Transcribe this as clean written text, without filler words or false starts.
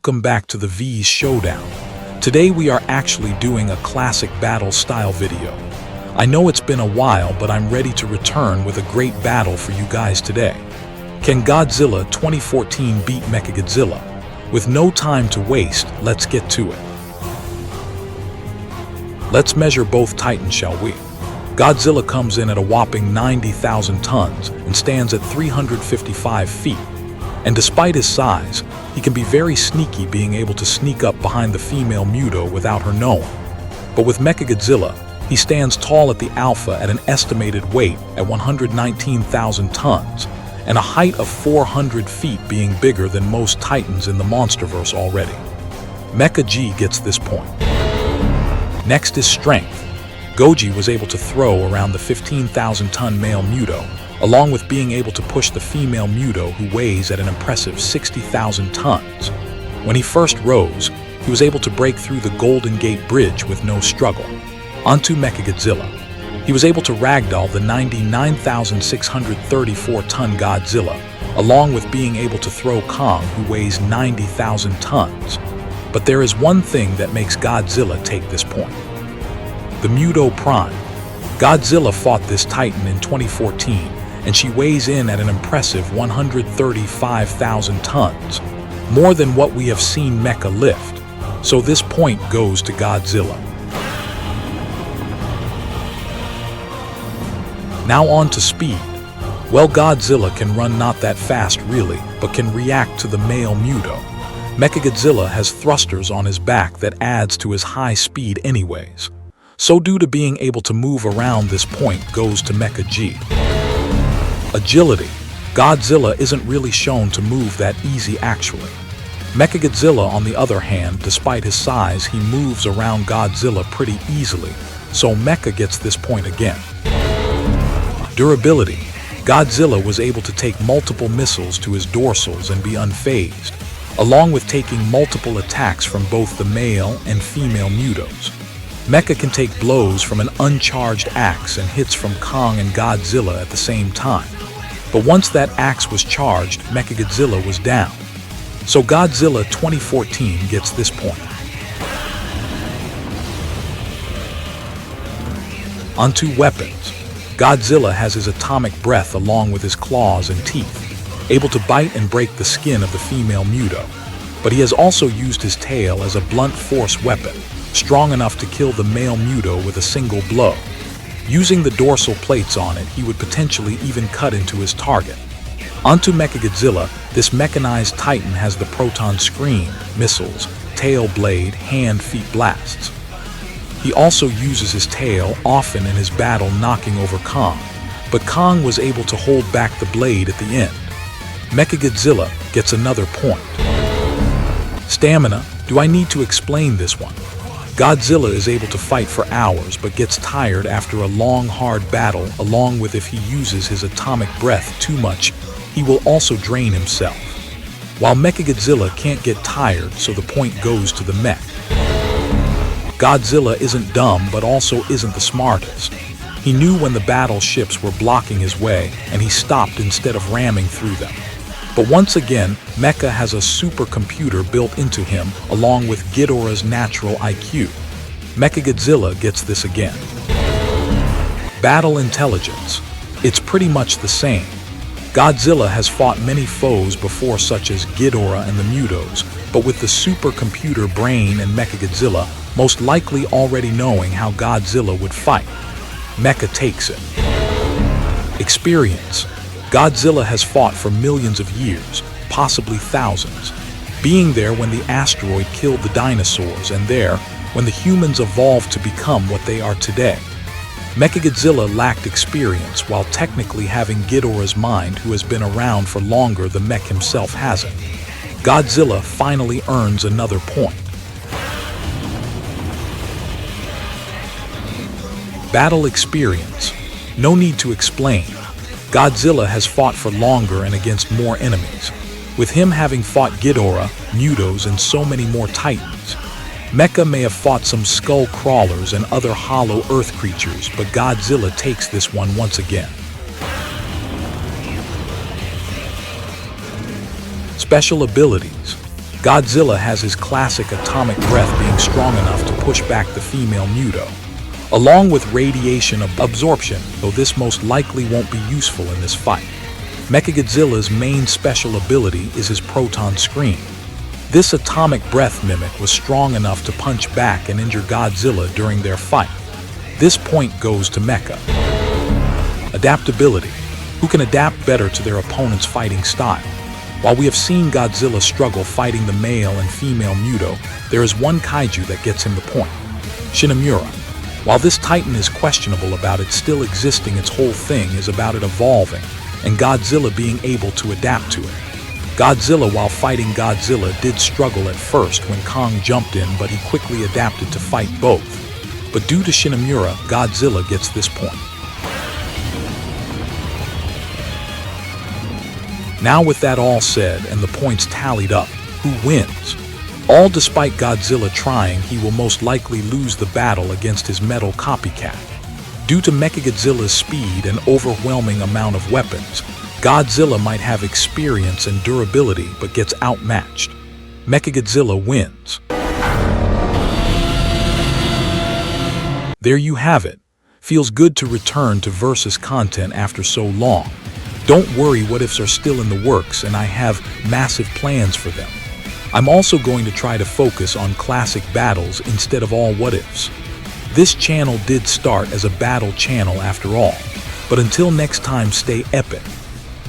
Welcome back to the V's Showdown. Today we are actually doing a classic battle style video. I know it's been a while, but I'm ready to return with a great battle for you guys today. Can Godzilla 2014 beat Mechagodzilla? With no time to waste, let's get to it. Let's measure both titans, shall we? Godzilla comes in at a whopping 90,000 tons and stands at 355 feet. And despite his size, he can be very sneaky, being able to sneak up behind the female Muto without her knowing. But with Mechagodzilla, he stands tall at the alpha at an estimated weight at 119,000 tons and a height of 400 feet, being bigger than most titans in the monsterverse already. Mecha G gets this point. Next is strength. Goji was able to throw around the 15,000-ton male Muto, along with being able to push the female Muto, who weighs at an impressive 60,000 tons. When he first rose, he was able to break through the Golden Gate Bridge with no struggle. Onto Mechagodzilla. He was able to ragdoll the 99,634-ton Godzilla, along with being able to throw Kong, who weighs 90,000 tons. But there is one thing that makes Godzilla take this point. The Muto Prime. Godzilla fought this titan in 2014, and she weighs in at an impressive 135,000 tons, more than what we have seen Mecha lift. So this point goes to Godzilla. Now on to speed. Well, Godzilla can run not that fast really, but can react to the male Muto. Mechagodzilla has thrusters on his back that adds to his high speed anyways. So due to being able to move around, this point goes to Mecha G. Agility. Godzilla isn't really shown to move that easy actually. Mechagodzilla, on the other hand, despite his size, he moves around Godzilla pretty easily, so Mecha gets this point again. Durability. Godzilla was able to take multiple missiles to his dorsals and be unfazed, along with taking multiple attacks from both the male and female Mutos. Mecha can take blows from an uncharged axe and hits from Kong and Godzilla at the same time. But once that axe was charged, Mechagodzilla was down. So Godzilla 2014 gets this point. Onto weapons. Godzilla has his atomic breath along with his claws and teeth, able to bite and break the skin of the female Muto. But he has also used his tail as a blunt force weapon, strong enough to kill the male Muto with a single blow. Using the dorsal plates on it, he would potentially even cut into his target. Onto Mechagodzilla, this mechanized titan has the proton screen, missiles, tail blade, hand-feet blasts. He also uses his tail often in his battle, knocking over Kong, but Kong was able to hold back the blade at the end. Mechagodzilla gets another point. Stamina. Do I need to explain this one? Godzilla is able to fight for hours but gets tired after a long, hard battle, along with if he uses his atomic breath too much, he will also drain himself. While Mechagodzilla can't get tired, so the point goes to the mech. Godzilla isn't dumb but also isn't the smartest. He knew when the battleships were blocking his way and he stopped instead of ramming through them. But once again, Mecha has a supercomputer built into him along with Ghidorah's natural IQ. Mechagodzilla gets this again. Battle intelligence. It's pretty much the same. Godzilla has fought many foes before, such as Ghidorah and the Mutos, but with the supercomputer brain and Mechagodzilla most likely already knowing how Godzilla would fight, Mecha takes it. Experience. Godzilla has fought for millions of years, possibly thousands, being there when the asteroid killed the dinosaurs and there when the humans evolved to become what they are today. Mechagodzilla lacked experience while technically having Ghidorah's mind, who has been around for longer than Mech himself hasn't. Godzilla finally earns another point. Battle experience. No need to explain. Godzilla has fought for longer and against more enemies, with him having fought Ghidorah, Mutos, and so many more titans. Mecha may have fought some skull crawlers and other hollow earth creatures, but Godzilla takes this one once again. Special abilities. Godzilla has his classic atomic breath being strong enough to push back the female Muto, along with radiation absorption, though this most likely won't be useful in this fight. Mechagodzilla's main special ability is his proton scream. This atomic breath mimic was strong enough to punch back and injure Godzilla during their fight. This point goes to Mecha. Adaptability. Who can adapt better to their opponent's fighting style? While we have seen Godzilla struggle fighting the male and female Muto, there is one kaiju that gets him the point. Shinomura. While this titan is questionable about it still existing, its whole thing is about it evolving and Godzilla being able to adapt to it. Godzilla, while fighting Godzilla, did struggle at first when Kong jumped in, but he quickly adapted to fight both. But due to Shinomura, Godzilla gets this point. Now with that all said and the points tallied up, who wins? All despite Godzilla trying, he will most likely lose the battle against his metal copycat. Due to Mechagodzilla's speed and overwhelming amount of weapons, Godzilla might have experience and durability but gets outmatched. Mechagodzilla wins. There you have it. Feels good to return to Versus content after so long. Don't worry, what ifs are still in the works and I have massive plans for them. I'm also going to try to focus on classic battles instead of all what ifs. This channel did start as a battle channel after all, but until next time, stay epic.